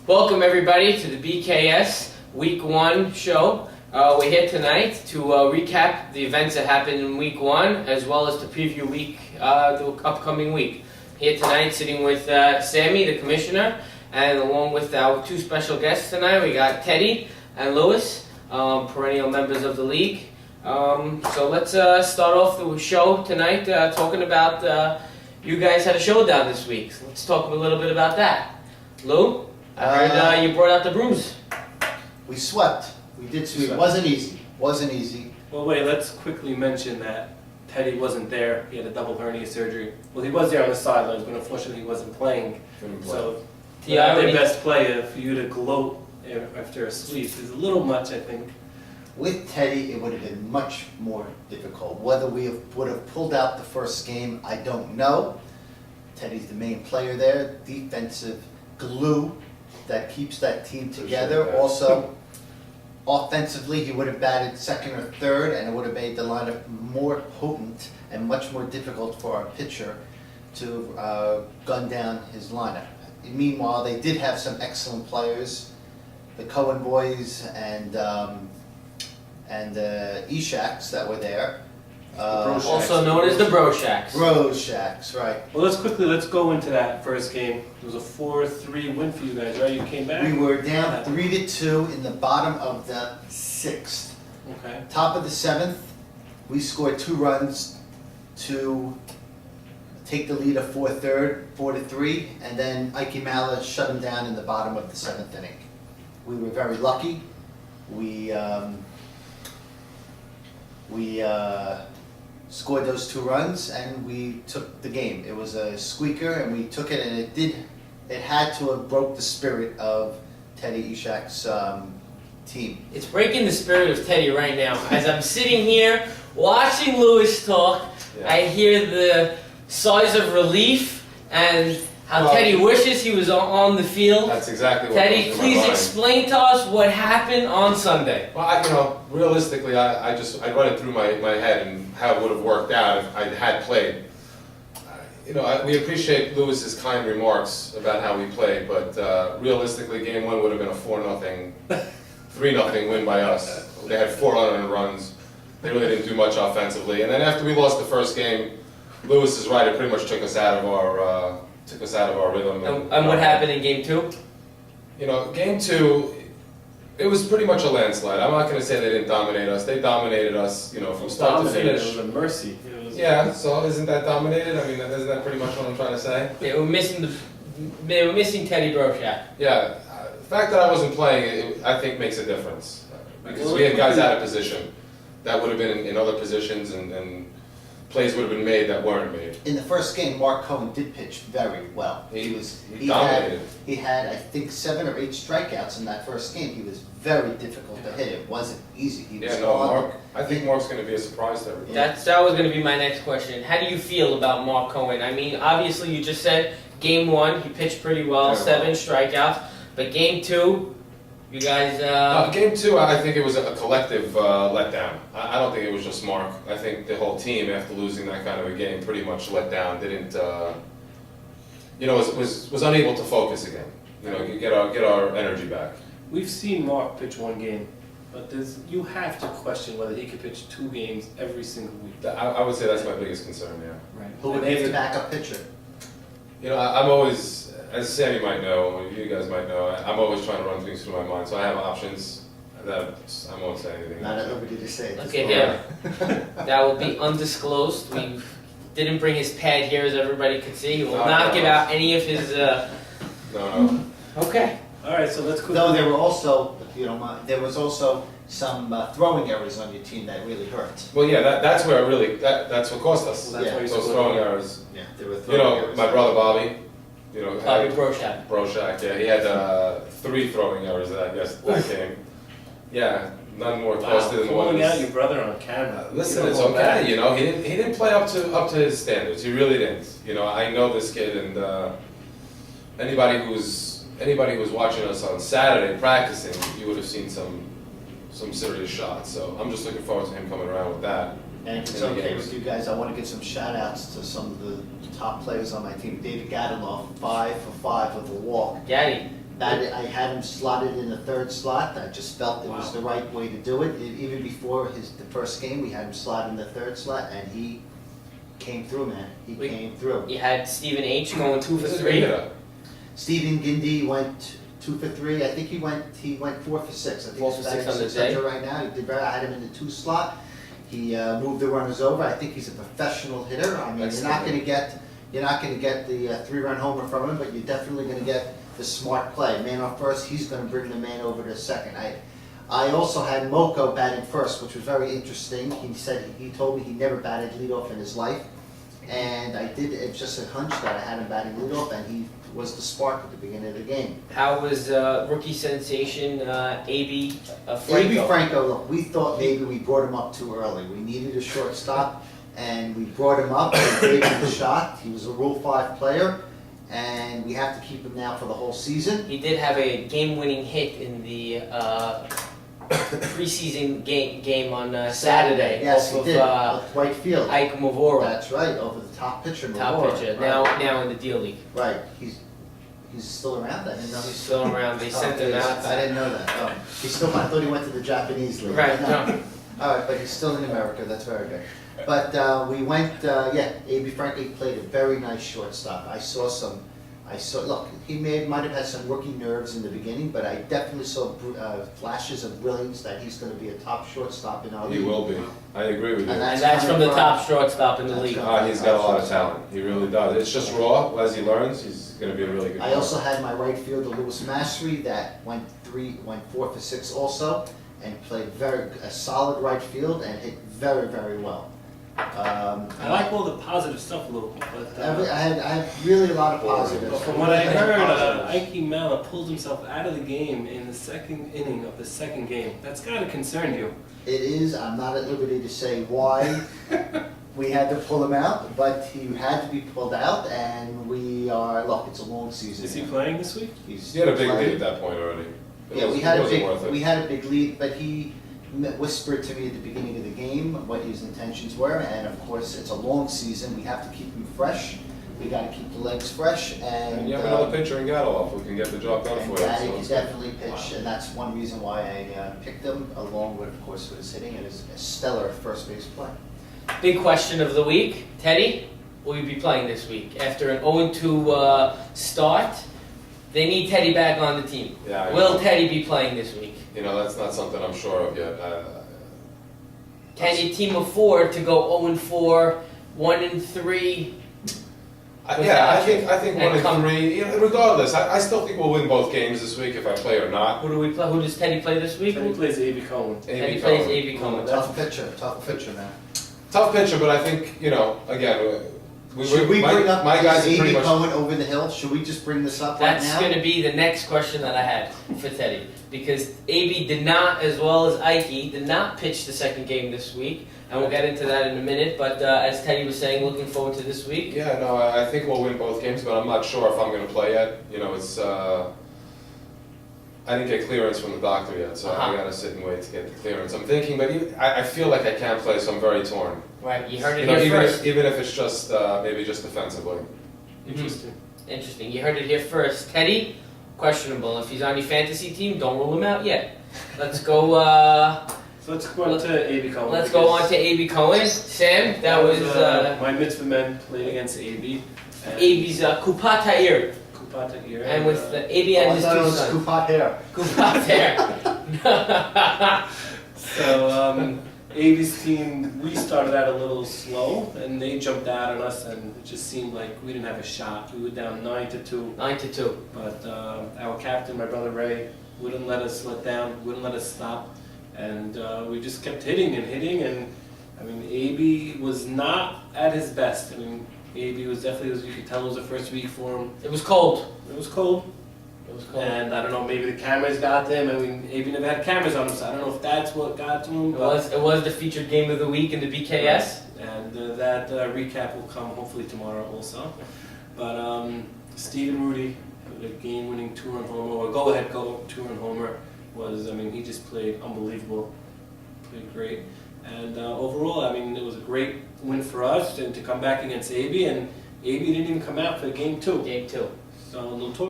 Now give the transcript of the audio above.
Welcome everybody to the BKS Week 1 show. We're here tonight to recap the events that happened in Week 1 as well as to preview the upcoming week. Here tonight sitting with Sammy, the commissioner, and along with our two special guests tonight, we got Teddy and Lewis, perennial members of the league. So let's start off the show tonight talking about you guys had a showdown this week. So let's talk a little bit about that. Lou, I heard you brought out the brooms. We swept. We did sweep. It wasn't easy. Wasn't easy. Well, wait, let's quickly mention that Teddy wasn't there. He had a double hernia surgery. Well, he was there on the sidelines, but unfortunately he wasn't playing. So, not their best player for you to gloat after a sweep is a little much, I think. With Teddy, it would have been much more difficult. Whether we would have pulled out the first game, I don't know. Teddy's the main player there, defensive glue that keeps that team together. Also, offensively, he would have batted second or third, and it would have made the lineup more potent and much more difficult for our pitcher to gun down his lineup. Meanwhile, they did have some excellent players, the Cohen boys and Eshaks that were there. Also known as the Broshaks. Broshaks, right. Well, let's go into that first game. It was a 4-3 win for you guys, right? You came back? We were down 3-2 in the bottom of the 6th. Okay. Top of the 7th, we scored 2 runs to take the lead of 4-3, and then Ike Mala shut him down in the bottom of the 7th inning. We were very lucky. We scored those 2 runs and we took the game. It was a squeaker and we took it, and it had to have broke the spirit of Teddy Eshak's team. It's breaking the spirit of Teddy right now. As I'm sitting here watching Lewis talk, I hear the sighs of relief and how Teddy wishes he was on the field. That's exactly what Teddy, please explain to us what happened on Sunday. Well, realistically, I run it through my head and how it would have worked out if I had played. We appreciate Lewis's kind remarks about how we played, but realistically, game 1 would have been a 4-0, 3-0 win by us. They had 4 unearned runs. They really didn't do much offensively. And then after we lost the first game, Lewis is right. It pretty much took us out of our rhythm. And what happened in game 2? Game 2, it was pretty much a landslide. I'm not going to say they didn't dominate us. They dominated us, from start to finish. It was a mercy. Yeah, so isn't that dominated? I mean, isn't that pretty much what I'm trying to say? They were missing Teddy Broshak. Yeah, the fact that I wasn't playing, I think makes a difference. Because we had guys out of position that would have been in other positions, and plays would have been made that weren't made. In the first game, Mark Cohen did pitch very well. He dominated. He had, I think, 7 or 8 strikeouts in that first game. He was very difficult to hit. It wasn't easy. I think Mark's going to be a surprise to everybody. That was going to be my next question. How do you feel about Mark Cohen? I mean, obviously you just said game 1 he pitched pretty well, 7 strikeouts, but game 2. You guys... Game 2, I think it was a collective letdown. I don't think it was just Mark. I think the whole team, after losing that kind of a game, pretty much let down. Didn't, was unable to focus again. Get our energy back. We've seen Mark pitch 1 game, but you have to question whether he could pitch 2 games every single week. I would say that's my biggest concern, yeah. Right. Who would be the backup pitcher? I'm always, as Sammy might know, or you guys might know, I'm always trying to run things through my mind. So I have options that I won't say anything. Not at liberty to say. Okay, yeah. That will be undisclosed. We didn't bring his pad here, as everybody could see. He will not give out any of his... No. Okay. All right, so let's go. Though there were also, if you don't mind, there was also some throwing errors on your team that really hurt. Well, yeah, that's where that's what cost us. Well, that's why Those throwing errors. Yeah, there were throwing errors. My brother Bobby, Bobby Broshak. Broshak, yeah, he had 3 throwing errors that game. Yeah, none more costly than the one. Calling out your brother on camera. Listen, it's okay. He didn't play up to his standards. He really didn't. I know this kid, and anybody who's watching us on Saturday practicing, you would have seen some serious shots. So I'm just looking forward to him coming around with that. And if it's okay with you guys, I want to give some shout outs to some of the top players on my team. David Gadinoff, 5 for 5 with a walk. Gaddy. I had him slotted in the third slot. I just felt it was the right way to do it. Even before the first game, we had him slotted in the third slot, and he came through, man. He came through. You had Stephen H. going 2 for He's a 3. good hitter. Stephen Gindi went 2 for 3. I think he went 4 for 6. I think 4 for he's 6 batting on the 600 day. right now. He did very. I had him in the 2 slot. He moved the runners over. I think he's a professional hitter. I mean, you're not going to get the 3-run homer from him, but you're definitely going to get the smart play. Man on first, he's going to bring the man over to second. I also had Moko batting first, which was very interesting. He told me he never batted leadoff in his life, and I did. It's just a hunch that I had him batting leadoff, and he was the spark at the beginning of the game. How was rookie sensation A.B. Franco? A.B. Franco, look, we thought maybe we brought him up too early. We needed a shortstop, and we brought him up and gave him a shot. He was a Rule 5 player, and we have to keep him now for the whole season. He did have a game-winning hit in the preseason game on Saturday. Yes, off he of, did. Right field. Ike Mavoro. That's right, over the top pitcher. Top Mavoro, pitcher. right. Now in the deal league. Right, he's still around. I didn't know He's still around. They sent him out. I didn't know that. Oh, he's still. I thought he went to the Japanese league. Right. No. No. All right, but he's still in America. That's very good. But we went. A.B. Franco played a very nice shortstop. Look, he might have had some rookie nerves in the beginning, but I definitely saw flashes of brilliance that he's going to be a top shortstop in our league. He will be. I agree with you. And And that's from the top shortstop in the league. He's got a lot of talent. He really does. It's just raw. As he learns, he's going to be a really good I player. also had my right fielder, Louis Mastery, that went 4 for 6 also, and played a solid right field and hit very, very well. I like all the positive stuff, Lou. But, I had really a lot of positives. but from what I heard, Ike Mala pulled himself out of the game in the second inning of the second game. That's got to concern you. It is. I'm not at liberty to say why we had to pull him out, but he had to be pulled out, and look, it's a long season. Is he playing this week? He's He had a big playing. lead at that point already. Yeah, It wasn't worth it. we had a big lead, but he whispered to me at the beginning of the game what his intentions were, and of course, it's a long season. We have to keep him fresh. We got to keep the legs fresh, And you have another pitcher in Gatoloff who can get the job done and for you. Gaddy so can it's definitely pitch, and that's one reason why I picked him, along with, of course, with his hitting and his stellar first base play. Big question of the week. Teddy, will you be playing this week? After an 0-2 start, they need Teddy back on the team. Yeah, I Will know. Teddy be playing this week? You know, that's not something I'm sure of yet. Can you team afford to go 0-4, 1-3? I think And 1-3. You know, regardless, I still think we'll win both games this week if I play or not. Who do we play? Who does Teddy play this week? Teddy plays A.B. Cohen. Teddy A.B. plays Cohen. A.B. Cohen. Tough pitcher, man. Tough pitcher, but I think again, Should we bring up my guys are pretty A.B. much. Cohen over the hill? Should we just bring this up right That's now? going to be the next question that I had for Teddy. Because AB did not, as well as Ike, did not pitch the second game this week. And we'll get into that in a minute. But as Teddy was saying, looking forward to this week. Yeah, no, I think we'll win both games, but I'm not sure if I'm going to play yet. You know, it's I didn't get clearance from the doctor yet, so I got to sit and wait to get the clearance. I'm thinking, but I feel like I can't play, so I'm very torn. Right, you heard it You know, here first. even if it's just maybe just defensively. Interesting. Interesting. You heard it here first. Teddy, questionable. If he's on your fantasy team, don't rule him out yet. Let's go. So let's go on to A.B. Cohen. Let's go on to A.B. Cohen. Sam, that was my mitzvah men played against A.B. A.B.'s Kupatair. Kupata here. And with the A.B. and his I thought it two was sons. Kupat hair. Kupatair. So A.B.'s team, we started out a little slow, and they jumped out on us, and it just seemed like we didn't have a shot. We were down 9-2, 9-2. but our captain, my brother Ray, wouldn't let us let down, wouldn't let us stop, and we just kept hitting, and I mean, A.B. was not at his best. I mean, A.B. was definitely, as you could tell, it was the first week for him. It was cold. It was cold. It was cold. And I don't know, maybe the cameras got them. I mean, A.B. never had cameras on him, so I don't know if that's what got to him. It was the featured game of the week in the BKS. And that recap will come hopefully tomorrow also. But Stephen Rudy, the game-winning two-run homer, or go-ahead two-run homer, I mean, he just played unbelievable, played great. And overall, I mean, it was a great win for us and to come back against A.B. And A.B. didn't even come out for game 2. Game 2. So, no